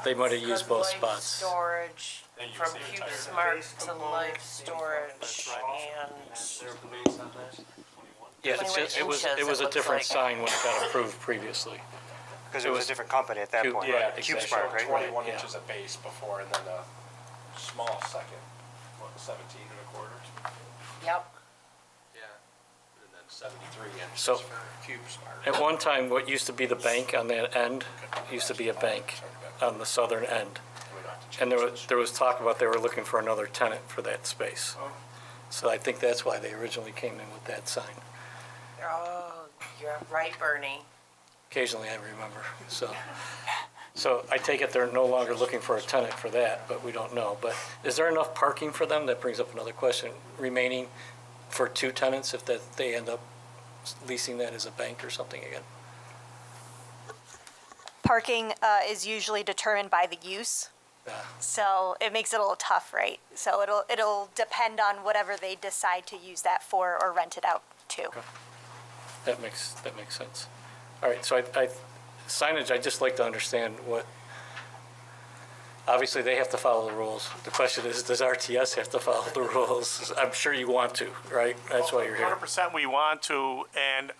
Speaker 1: They might have used both
Speaker 2: Life
Speaker 1: spots.
Speaker 2: Storage, from CubeSmart to Life Storage, and
Speaker 1: Yeah, it's just, it was a
Speaker 2: looks
Speaker 1: different
Speaker 2: like-
Speaker 1: sign when it got approved previously.
Speaker 6: Because it was a different company at that
Speaker 1: Cube-
Speaker 6: point.
Speaker 1: yeah,
Speaker 6: Cube
Speaker 1: exactly.
Speaker 6: Smart, right?
Speaker 4: 21
Speaker 1: Yeah.
Speaker 4: inches of base before, and then a small second, 17 and a quarter?
Speaker 2: yep.
Speaker 4: Yeah. And then 73 inches
Speaker 1: So-
Speaker 4: for Cube Smart.
Speaker 1: At one time, what used to be the bank on that end, used to be a bank on the southern end. And there was talk about they were looking for another tenant for that space. So I think that's why they originally came in with that sign.
Speaker 2: Oh, you're right, Bernie.
Speaker 1: Occasionally I remember, so. So I take it they're no longer looking for a tenant for that, but we don't know. But is there enough parking for them? That brings up another question. Remaining for two tenants if that they end up leasing that as a bank or something again?
Speaker 5: Parking is usually determined by the use,
Speaker 1: Yeah.
Speaker 5: so it makes it a little tough, right? So it'll depend on whatever they decide to use that for or rent it out to.
Speaker 1: That makes sense. All right, so signage, I'd just like to understand what, obviously they have to follow the rules. The question is, does RTS have to follow the rules? I'm sure you want to, right? That's why you're here.
Speaker 7: 100% we want to, and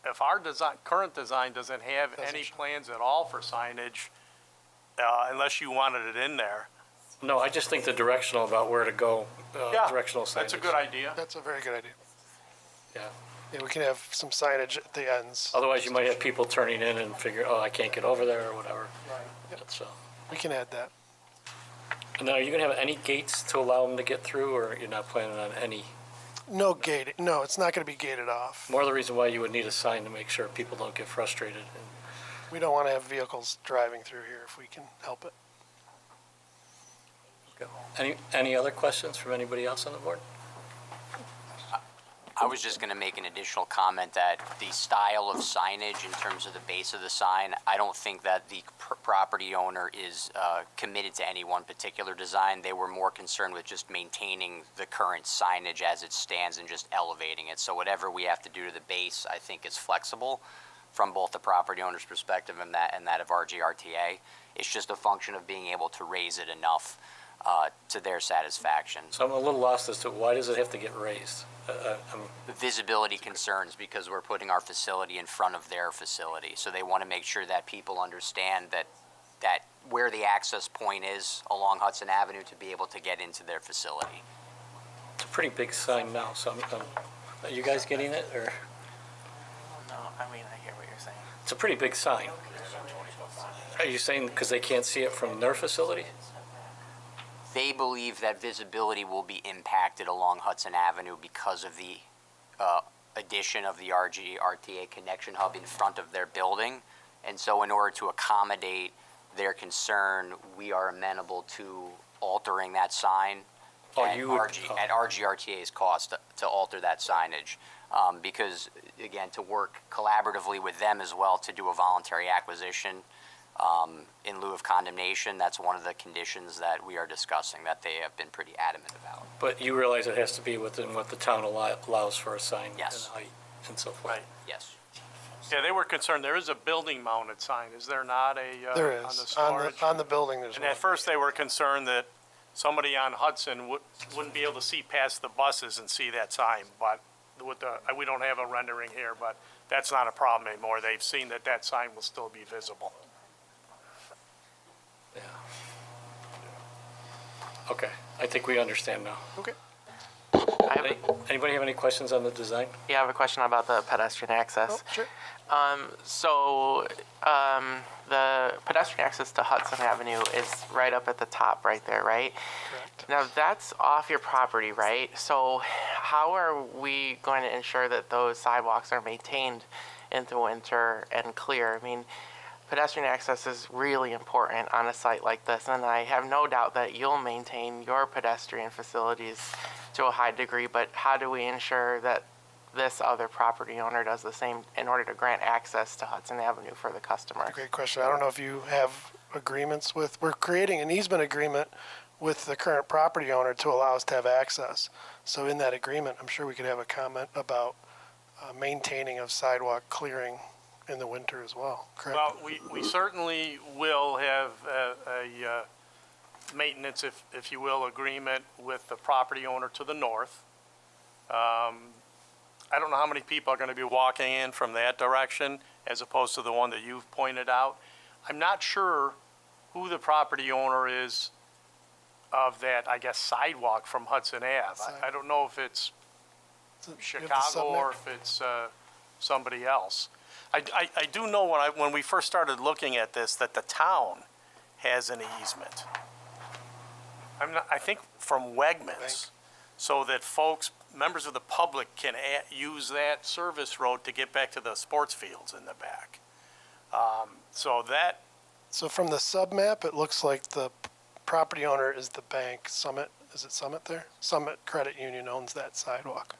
Speaker 7: if our current design doesn't have any plans at all for signage, unless you wanted it in there.
Speaker 1: No, I just think the directional about where to go, directional signage.
Speaker 7: That's a good idea.
Speaker 11: That's a very good idea.
Speaker 1: Yeah.
Speaker 11: Yeah, we can have some signage at the ends.
Speaker 1: Otherwise, you might have people turning in and figure, oh, I can't get over there or whatever. So,
Speaker 11: We can add that.
Speaker 1: now, are you gonna have any gates to allow them to get through, or you're not planning on any?
Speaker 11: No gating, no, it's not gonna be gated off.
Speaker 1: More the reason why you would need a sign to make sure people don't get frustrated.
Speaker 11: We don't wanna have vehicles driving through here if we can help it.
Speaker 1: Any other questions from anybody else on the board?
Speaker 9: I was just going to make an additional comment that the style of signage in terms of the base of the sign, I don't think that the property owner is committed to any one particular design. They were more concerned with just maintaining the current signage as it stands and just elevating it. So whatever we have to do to the base, I think is flexible from both the property owner's perspective and that of RGRTA. It's just a function of being able to raise it enough to their satisfaction.
Speaker 1: So I'm a little lost as to why does it have to get raised?
Speaker 9: The visibility concerns because we're putting our facility in front of their facility. So they want to make sure that people understand that where the access point is along Hudson Avenue to be able to get into their facility.
Speaker 1: It's a pretty big sign now, so are you guys getting it, or?
Speaker 6: No, I mean, I hear what you're saying.
Speaker 1: It's a pretty big sign. Are you saying because they can't see it from their facility?
Speaker 9: They believe that visibility will be impacted along Hudson Avenue because of the addition of the RGRTA connection hub in front of their building. And so in order to accommodate their concern, we are amenable to altering that sign at RGRTA's cost to alter that signage. Because, again, to work collaboratively with them as well to do a voluntary acquisition in lieu of condemnation, that's one of the conditions that we are discussing, that they have been pretty adamant about.
Speaker 1: But you realize it has to be within what the town allows for a sign and
Speaker 9: Yes.
Speaker 1: height and so forth?
Speaker 7: Right.
Speaker 9: Yes.
Speaker 7: Yeah, they were concerned, there is a building mounted sign, is there not
Speaker 11: There
Speaker 7: on the
Speaker 11: is,
Speaker 7: storage?
Speaker 11: on the building there's
Speaker 7: And
Speaker 11: one.
Speaker 7: at first, they were concerned that somebody on Hudson wouldn't be able to see past the buses and see that sign, but we don't have a rendering here, but that's not a problem anymore. They've seen that sign will still be visible.
Speaker 1: Yeah. Okay, I think we understand now.
Speaker 11: Okay.
Speaker 1: Anybody have any questions on the design?
Speaker 12: Yeah, I have a question about the pedestrian access.
Speaker 11: Sure.
Speaker 12: The pedestrian access to Hudson Avenue is right up at the top right there, right?
Speaker 11: Correct.
Speaker 12: Now, that's off your property, right? So how are we going to ensure that those sidewalks are maintained in the winter and clear? I mean, pedestrian access is really important on a site like this, and I have no doubt that you'll maintain your pedestrian facilities to a high degree, but how do we ensure that this other property owner does the same in order to grant access to Hudson Avenue for the customers?
Speaker 11: Great question. I don't know if you have agreements with, we're creating an easement agreement with the current property owner to allow us to have access. So in that agreement, I'm sure we could have a comment about maintaining of sidewalk clearing in the winter as well, correct?
Speaker 7: Well, we certainly will have a maintenance, if you will, agreement with the property owner to the north. I don't know how many people are going to be walking in from that direction as opposed to the one that you've pointed out. I'm not sure who the property owner is of that, I guess, sidewalk from Hudson Ave. I don't know if it's
Speaker 11: You have the
Speaker 7: Chicago or
Speaker 11: submit?
Speaker 7: if it's somebody else. I do know when we first started looking at this, that the town has an easement. I think from Wegmans, so that folks, members of the public can use that service road to get back to the sports fields in the back.
Speaker 11: So from the sub-map, it looks like the property owner is the bank, Summit, is it Summit there? Summit Credit Union owns that sidewalk.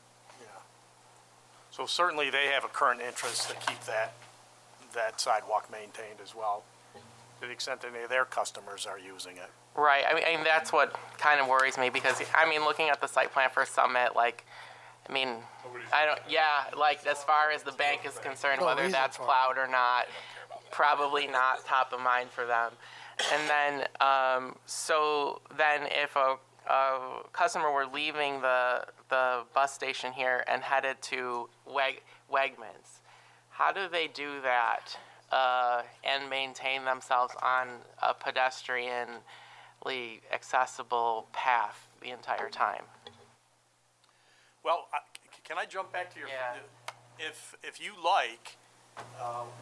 Speaker 7: So certainly they have a current interest to keep that sidewalk maintained as well, to the extent that any of their customers are using it.
Speaker 12: Right. I mean, that's what kind of worries me because, I mean, looking at the site plan for Summit, like, I mean, like, as far as the bank is concerned,
Speaker 11: No
Speaker 12: whether
Speaker 11: reason
Speaker 12: that's
Speaker 11: for it.
Speaker 12: plowed or not, probably not top of mind for them. And then, so then if a customer were leaving the bus station here and headed to Wegmans, how do they do that and maintain themselves on a pedestrianly accessible path the entire time?
Speaker 7: Well, can I jump back to your?
Speaker 12: Yeah.
Speaker 7: If you like,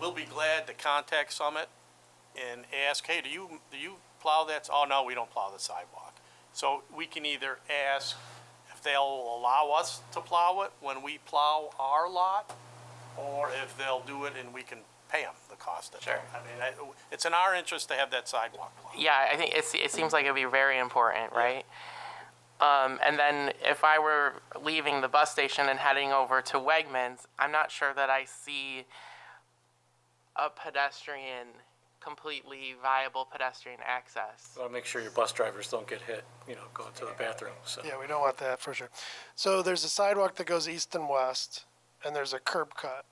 Speaker 7: we'll be glad to contact Summit and ask, hey, do you plow that? Oh, no, we don't plow the sidewalk. So we can either ask if they'll allow us to plow it when we plow our lot, or if they'll do it and we can pay them the cost of it.
Speaker 12: Sure.
Speaker 7: I mean, it's in our interest to have that sidewalk plowed.
Speaker 12: Yeah, I think it seems like it'd be very important, right? And then if I were leaving the bus station and heading over to Wegmans, I'm not sure that I see a completely viable pedestrian access.
Speaker 1: I'll make sure your bus drivers don't get hit, going to the bathroom, so.
Speaker 11: Yeah, we don't want that for sure. So there's a sidewalk that goes east and west, and there's a curb cut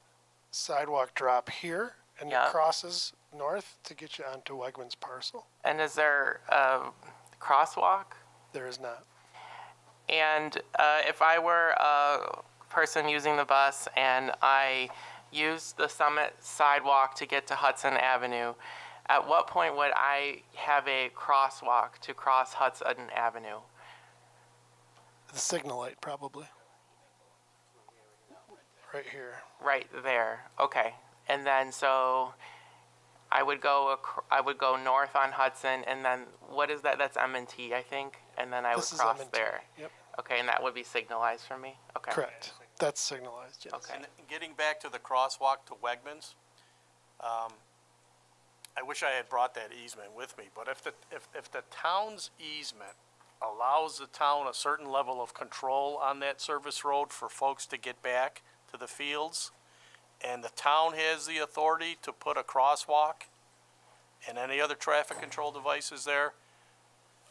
Speaker 11: sidewalk drop here, and
Speaker 12: Yeah.
Speaker 11: it crosses north to get you onto Wegmans parcel.
Speaker 12: And is there a crosswalk?
Speaker 11: There is not.
Speaker 12: And if I were a person using the bus and I used the Summit sidewalk to get to Hudson Avenue, at what point would I have a crosswalk to cross Hudson Avenue?
Speaker 11: The signal light, probably. Right here.
Speaker 12: Right there. Okay. And then so I would go north on Hudson, and then what is that? That's M&T, I think. And then I would
Speaker 11: This is
Speaker 12: cross
Speaker 11: M&T.
Speaker 12: there.
Speaker 11: Yep,
Speaker 12: Okay, and that would be signalized for me. Okay.
Speaker 11: correct. That's signalized, yes.
Speaker 12: Okay.
Speaker 7: And getting back to the crosswalk to Wegmans, I wish I had brought that easement with me, but if the town's easement allows the town a certain level of control on that service road for folks to get back to the fields, and the town has the authority to put a crosswalk and any other traffic control devices there,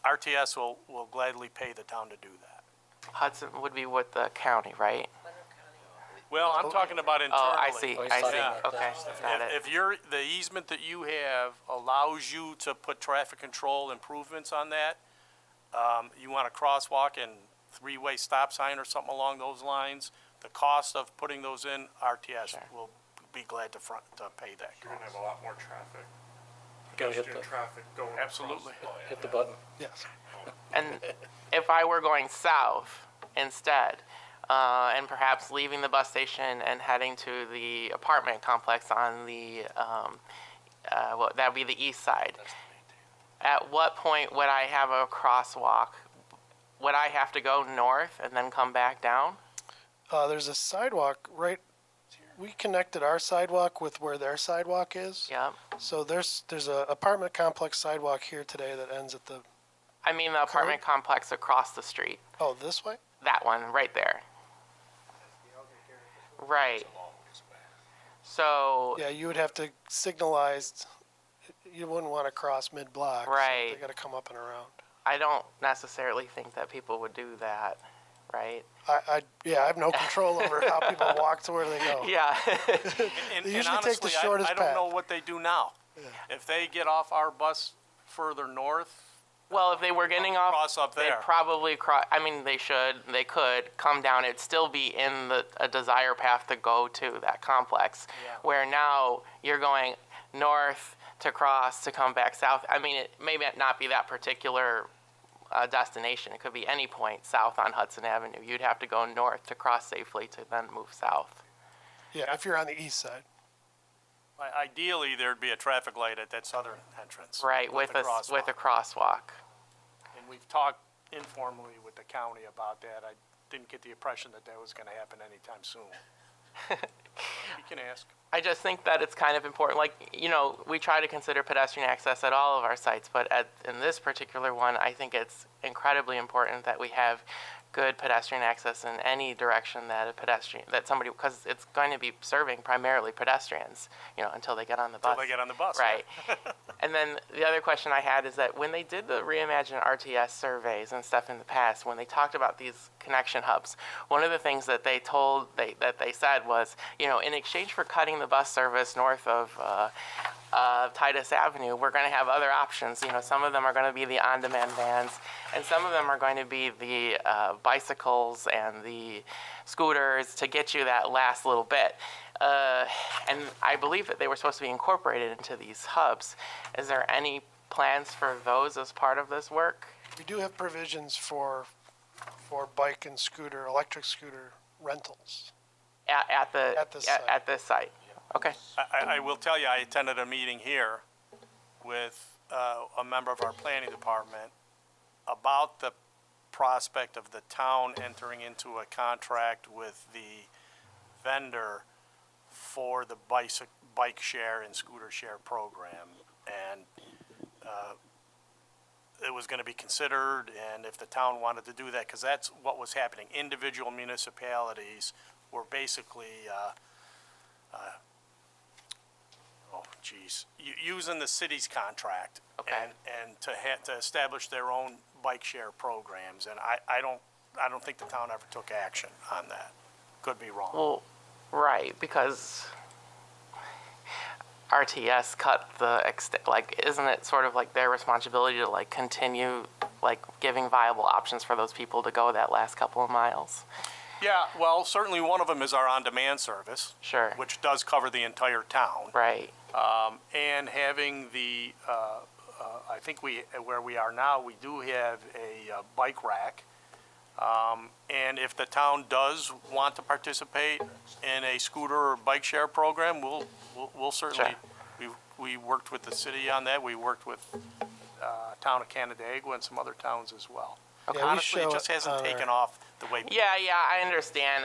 Speaker 7: RTS will gladly pay the town to do that.
Speaker 12: Hudson would be with the county, right?
Speaker 7: Well, I'm talking about internally.
Speaker 12: Oh, I see.
Speaker 1: Oh, he's
Speaker 12: I
Speaker 1: talking
Speaker 12: see.
Speaker 1: about
Speaker 12: Okay, got it.
Speaker 7: If the easement that you have allows you to put traffic control improvements on that, you want a crosswalk and three-way stop sign or something along those lines, the cost of putting those in, RTS will be glad to pay that
Speaker 3: You're gonna
Speaker 7: cost.
Speaker 3: have a lot more traffic.
Speaker 1: Gotta hit
Speaker 3: Pedestrian traffic going
Speaker 7: Absolutely.
Speaker 3: across.
Speaker 1: hit the button.
Speaker 11: Yes.
Speaker 12: And if I were going south instead, and perhaps leaving the bus station and heading to the apartment complex on the, that would be the east side. At what point would I have a crosswalk? Would I have to go north and then come back down?
Speaker 11: There's a sidewalk right, we connected our sidewalk with where their sidewalk is.
Speaker 12: Yep.
Speaker 11: So there's a apartment complex sidewalk here today that ends at the,
Speaker 12: I mean the apartment complex across the street.
Speaker 11: oh, this way?
Speaker 12: That one, right there. Right. So,
Speaker 11: Yeah, you would have to signalize, you wouldn't want to cross mid-block. so
Speaker 12: Right.
Speaker 11: They gotta come up and around.
Speaker 12: I don't necessarily think that people would do that, right?
Speaker 11: I have no control over how people walk to where they go.
Speaker 12: Yeah.
Speaker 7: And
Speaker 11: They usually take the
Speaker 7: honestly,
Speaker 11: shortest
Speaker 7: I don't know
Speaker 11: path.
Speaker 7: what they do now. If they get off our bus further north,
Speaker 12: Well, if they were getting off,
Speaker 7: cross up
Speaker 12: they'd
Speaker 7: there.
Speaker 12: probably cross. I mean, they could come down. It'd still be in a desire path to go to that complex.
Speaker 7: Yeah.
Speaker 12: Where now you're going north to cross to come back south. I mean, it may not be that particular destination. It could be any point south on Hudson Avenue. You'd have to go north to cross safely to then move south.
Speaker 11: Yeah, if you're on the east side.
Speaker 7: Ideally, there'd be a traffic light at that southern entrance.
Speaker 12: Right, with a
Speaker 7: crosswalk.
Speaker 12: crosswalk.
Speaker 7: And we've talked informally with the county about that. I didn't get the impression that that was gonna happen anytime soon. You can ask.
Speaker 12: I just think that it's kind of important. Like, you know, we try to consider pedestrian access at all of our sites, but in this particular one, I think it's incredibly important that we have good pedestrian access in any direction that because it's going to be serving primarily pedestrians, you know, until they get on the bus.
Speaker 7: Until they get on the bus.
Speaker 12: Right. And then the other question I had is that when they did the Reimagine RTS surveys and stuff in the past, when they talked about these connection hubs, one of the things that they said was, you know, in exchange for cutting the bus service north of Titus Avenue, we're going to have other options. You know, some of them are going to be the on-demand vans, and some of them are going to be the bicycles and the scooters to get you that last little bit. And I believe that they were supposed to be incorporated into these hubs. Is there any plans for those as part of this work?
Speaker 11: We do have provisions for bike and scooter, electric scooter rentals.
Speaker 12: At this site? Okay.
Speaker 7: I will tell you, I attended a meeting here with a member of our planning department about the prospect of the town entering into a contract with the vendor for the bike share and scooter share program. And it was going to be considered, and if the town wanted to do that, because that's what was happening. Individual municipalities were basically using the city's contract and to establish their own bike share programs. And I don't think the town ever took action on that. Could be wrong.
Speaker 12: Well, right, because RTS cut isn't it sort of like their responsibility to like continue like giving viable options for those people to go that last couple of miles?
Speaker 7: Yeah, well, certainly one of them is our on-demand service.
Speaker 12: Sure.
Speaker 7: Which does cover the entire town.
Speaker 12: Right.
Speaker 7: And having the, I think where we are now, we do have a bike rack. And if the town does want to participate in a scooter or bike share program, we'll certainly, we worked with the city on that. We worked with town of Canandaigua and some other towns as well.
Speaker 11: Okay.
Speaker 7: Honestly, it just hasn't taken off the way.
Speaker 12: Yeah, I understand.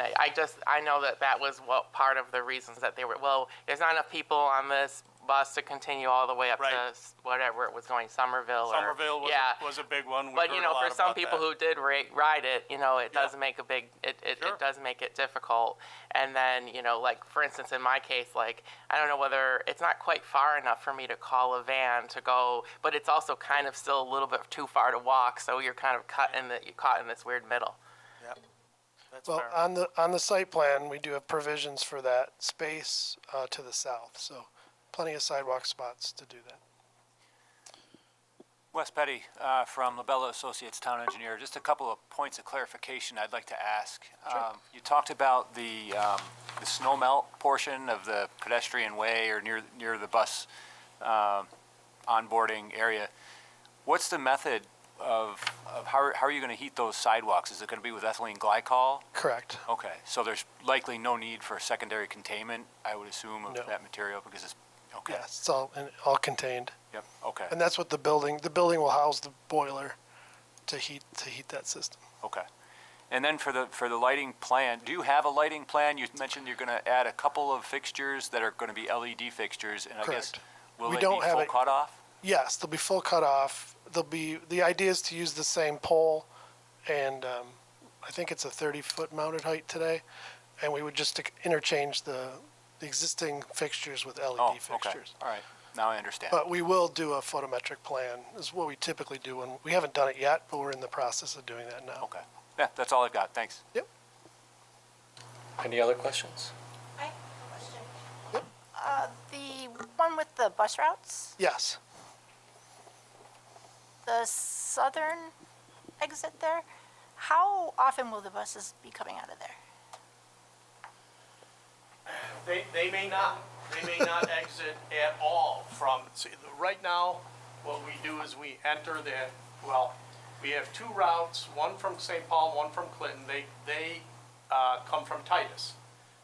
Speaker 12: I know that was what part of the reasons that they were, well, there's not enough people on this bus to continue all the way up to whatever it was going, Somerville.
Speaker 7: Somerville was a big one.
Speaker 12: But, you know, for some people who did ride it, you know, it does make it does make it difficult. And then, you know, like, for instance, in my case, like, I don't know whether, it's not quite far enough for me to call a van to go, but it's also kind of still a little bit too far to walk, so you're kind of caught in this weird middle.
Speaker 7: Yep. That's
Speaker 11: Well,
Speaker 7: fair.
Speaker 11: on the site plan, we do have provisions for that space to the south, so plenty of sidewalk spots to do that.
Speaker 10: Wes Petty from Labella Associates Town Engineer. Just a couple of points of clarification I'd like to ask. You talked about the snow melt portion of the pedestrian way or near the bus onboarding area. What's the method how are you going to heat those sidewalks? Is it going to be with ethylene glycol?
Speaker 11: Correct.
Speaker 10: Okay, so there's likely no need for secondary containment, I would assume, of
Speaker 11: No.
Speaker 10: that material because it's, okay.
Speaker 11: Yes, it's all contained.
Speaker 10: Yep, okay,
Speaker 11: And that's what the building will house the boiler to heat that system.
Speaker 10: okay. And then for the lighting plan, do you have a lighting plan? You mentioned you're going to add a couple of fixtures that are going to be LED fixtures, and I guess,
Speaker 11: Correct.
Speaker 10: will
Speaker 11: We
Speaker 10: they
Speaker 11: don't
Speaker 10: be
Speaker 11: have
Speaker 10: full
Speaker 11: it-
Speaker 10: cutoff?
Speaker 11: Yes, they'll be full cutoff. The idea is to use the same pole, and I think it's a 30-foot mounted height today, and we would just interchange the existing fixtures with LED
Speaker 10: Oh, okay,
Speaker 11: fixtures.
Speaker 10: all right, now I understand.
Speaker 11: But we will do a photometric plan, is what we typically do, and we haven't done it yet, but we're in the process of doing that now.
Speaker 10: Okay, yeah, that's all I've got, thanks.
Speaker 11: Yep.
Speaker 1: Any other questions?
Speaker 13: I have a question. The one with the bus routes,
Speaker 11: Yes.
Speaker 13: the southern exit there, how often will the buses be coming out of there?
Speaker 7: They may not. They may not exit at all from, see, right now, what we do is we enter we have two routes, one from St. Paul, one from Clinton. They come from Titus.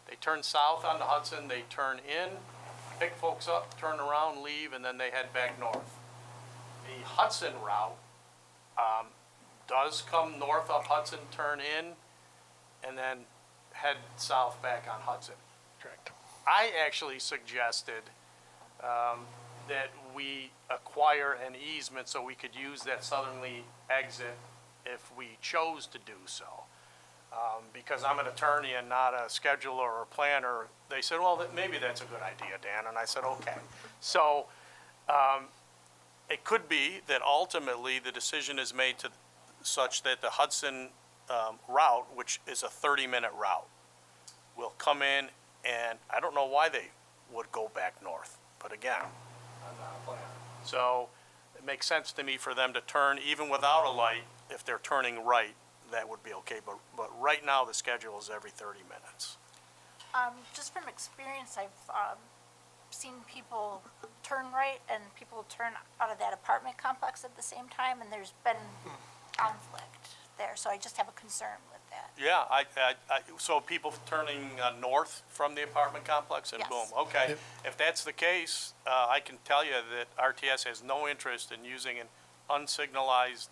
Speaker 7: They turn south onto Hudson, they turn in, pick folks up, turn around, leave, and then they head back north. The Hudson route does come north up Hudson, turn in, and then head south back on Hudson.
Speaker 11: Correct.
Speaker 7: I actually suggested that we acquire an easement so we could use that southerly exit if we chose to do so. Because I'm an attorney and not a scheduler or a planner, they said, well, maybe that's a good idea, Dan. And I said, okay. So it could be that ultimately the decision is made to such that the Hudson route, which is a 30-minute route, will come in, and I don't know why they would go back north, but again, I'm not a planner. So it makes sense to me for them to turn, even without a light, if they're turning right, that would be okay. But right now, the schedule is every 30 minutes.
Speaker 13: Just from experience, I've seen people turn right and people turn out of that apartment complex at the same time, and there's been conflict there, so I just have a concern with that.
Speaker 7: Yeah, so people turning north from the apartment complex and
Speaker 13: Yes.
Speaker 7: boom, okay. If that's the case, I can tell you that RTS has no interest in using an unsignalized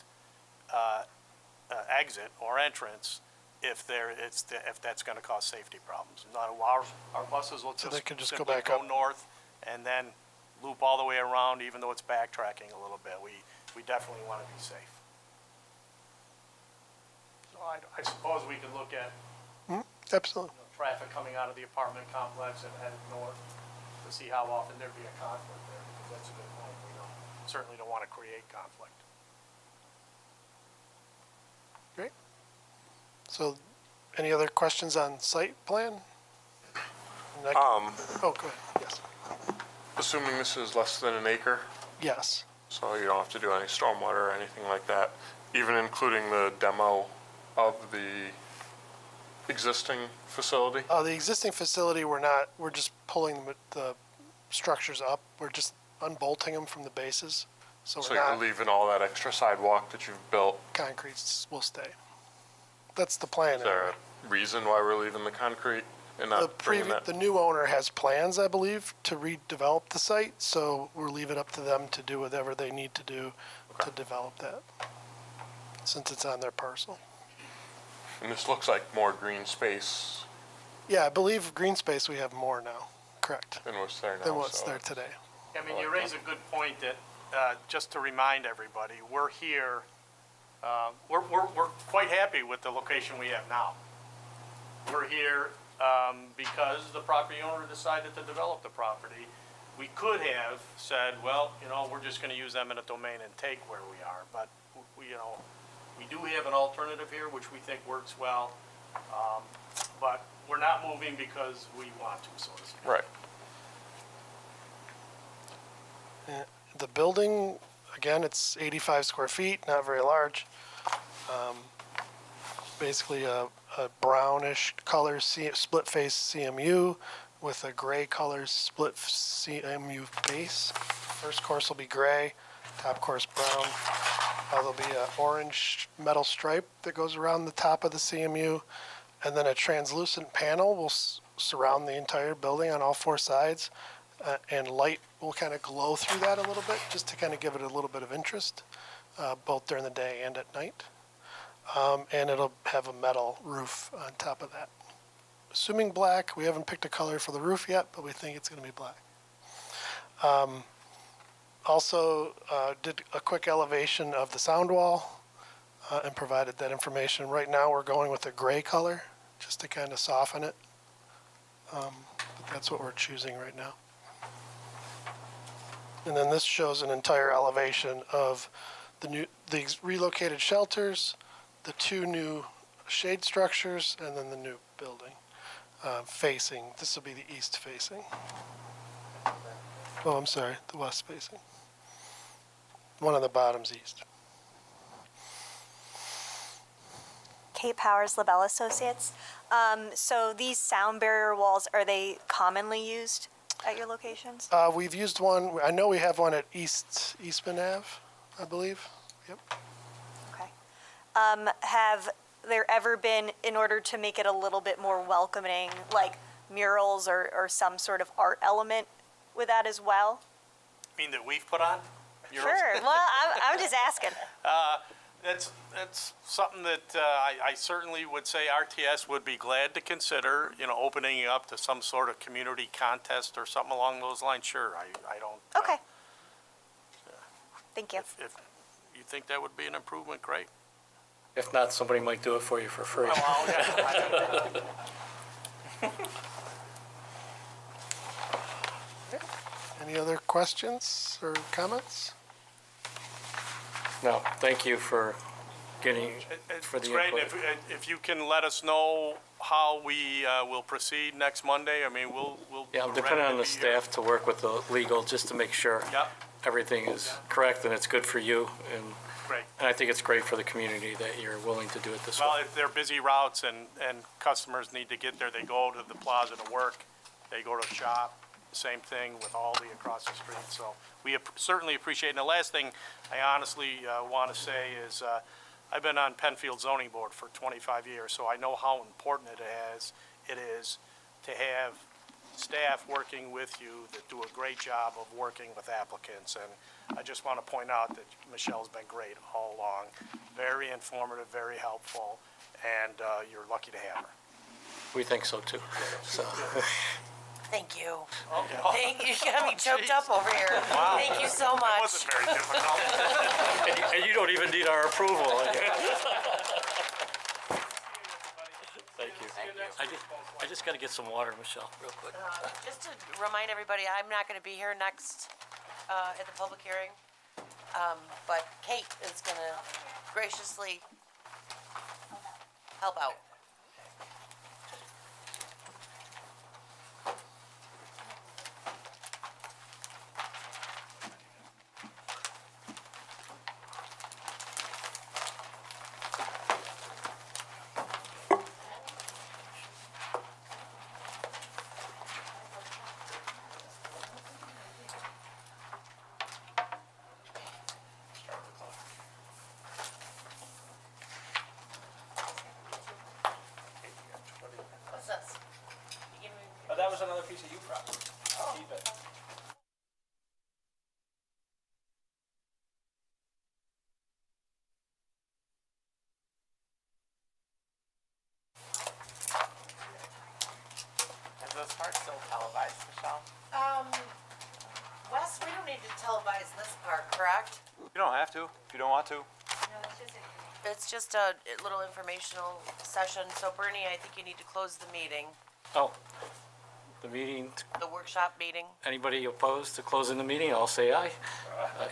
Speaker 7: exit or entrance if that's gonna cause safety problems. Not, our buses will
Speaker 11: So
Speaker 7: just
Speaker 11: they could just go
Speaker 7: simply
Speaker 11: back
Speaker 7: go
Speaker 11: up.
Speaker 7: north and then loop all the way around, even though it's backtracking a little bit. We definitely wanna be safe. So I suppose we could look at
Speaker 11: Absolutely.
Speaker 7: traffic coming out of the apartment complex and headed north to see how often there'd be a conflict there, because that's a good point. We certainly don't want to create conflict.
Speaker 11: Great. So, any other questions on site plan? Oh, go ahead. Yes.
Speaker 14: Assuming this is less than an acre,
Speaker 11: Yes.
Speaker 14: so you don't have to do any stormwater or anything like that, even including the demo of the existing facility?
Speaker 11: The existing facility, we're just pulling the structures up. We're just unbolting them from the bases. So
Speaker 14: So
Speaker 11: we're
Speaker 14: you're
Speaker 11: not,
Speaker 14: leaving all that extra sidewalk that you've built?
Speaker 11: concrete will stay. That's the plan.
Speaker 14: Is there a reason why we're leaving the concrete and not bringing that?
Speaker 11: The new owner has plans, I believe, to redevelop the site, so we'll leave it up to them to do whatever they need to do to develop that, since it's on their parcel.
Speaker 14: And this looks like more green space
Speaker 11: Yeah, I believe green space we have more now, correct,
Speaker 14: than what's there now.
Speaker 11: than what's
Speaker 14: so-
Speaker 11: there today.
Speaker 7: I mean, you raise a good point that, just to remind everybody, we're here, we're quite happy with the location we have now. We're here because the property owner decided to develop the property. We could have said, well, we're just gonna use eminent domain and take where we are, but we do have an alternative here, which we think works well. But we're not moving because we want to, so to speak.
Speaker 14: Right.
Speaker 11: The building, again, it's 85 square feet, not very large. Basically a brownish color split-face CMU with a gray color split CMU base. First course will be gray, top course brown. There'll be an orange metal stripe that goes around the top of the CMU, and then a translucent panel will surround the entire building on all four sides, and light will kind of glow through that a little bit, just to kind of give it a little bit of interest, both during the day and at night. And it'll have a metal roof on top of that. Assuming black, we haven't picked a color for the roof yet, but we think it's going to be black. Also, did a quick elevation of the sound wall and provided that information. Right now, we're going with a gray color, just to kind of soften it. But that's what we're choosing right now. And then this shows an entire elevation of the relocated shelters, the two new shade structures, and then the new building facing. This will be the east facing. Oh, I'm sorry, the west facing. One on the bottom's east.
Speaker 5: Kate Powers, LaBelle Associates. So these sound barrier walls, are they commonly used at your locations?
Speaker 11: We've used one, I know we have one at Eastman Ave, I believe. Yep.
Speaker 5: Okay. Have there ever been, in order to make it a little bit more welcoming, like murals or some sort of art element with that as well?
Speaker 7: I mean, that we've put on? Murals?
Speaker 5: Sure. Well, I'm just asking.
Speaker 7: That's something that I certainly would say RTS would be glad to consider, opening it up to some sort of community contest or something along those lines. Sure, I don't.
Speaker 5: Okay. Thank you.
Speaker 7: If you think that would be an improvement, great.
Speaker 1: If not, somebody might do it for you for free.
Speaker 7: Well, yeah.
Speaker 11: Any other questions or comments?
Speaker 1: No, thank you for getting, for
Speaker 7: It's
Speaker 1: the
Speaker 7: great.
Speaker 1: input.
Speaker 7: If you can let us know how we will proceed next Monday, I mean, we'll.
Speaker 1: Yeah, I'm
Speaker 7: we're
Speaker 1: depending
Speaker 7: ready
Speaker 1: on
Speaker 7: to
Speaker 1: the
Speaker 7: be here.
Speaker 1: staff to work with the legal, just to make sure
Speaker 7: Yep,
Speaker 1: everything is correct and it's good for you.
Speaker 7: great.
Speaker 1: And I think it's great for the community that you're willing to do it this way.
Speaker 7: Well, if they're busy routes and customers need to get there, they go to the plaza to work, they go to shop, same thing with Aldi across the street. So we certainly appreciate it. And the last thing I honestly want to say is I've been on Penfield Zoning Board for 25 years, so I know how important it is to have staff working with you that do a great job of working with applicants. And I just want to point out that Michelle's been great all along, very informative, very helpful, and you're lucky to have her.
Speaker 1: We think so too. So,
Speaker 2: Thank you.
Speaker 7: Okay.
Speaker 2: Thank you. You got me choked up over here.
Speaker 7: Wow.
Speaker 2: Thank you so
Speaker 7: It
Speaker 2: much.
Speaker 7: wasn't very difficult.
Speaker 1: and you don't even need our approval. Thank you. I just got to get some water, Michelle, real quick.
Speaker 2: Just to remind everybody, I'm not going to be here next at the public hearing, but Kate is going to graciously help out. What's this? You give me-
Speaker 6: But that was another piece of you property. Keep it.
Speaker 12: Is this part still televised, Michelle?
Speaker 2: Wes, we don't need to televise this part, correct?
Speaker 6: You don't have to, if you don't want to.
Speaker 2: It's just a little informational session, so Bernie, I think you need to close the meeting,
Speaker 1: Oh, the meeting,
Speaker 2: the workshop meeting.
Speaker 1: anybody opposed to closing the meeting? I'll say aye. Aye.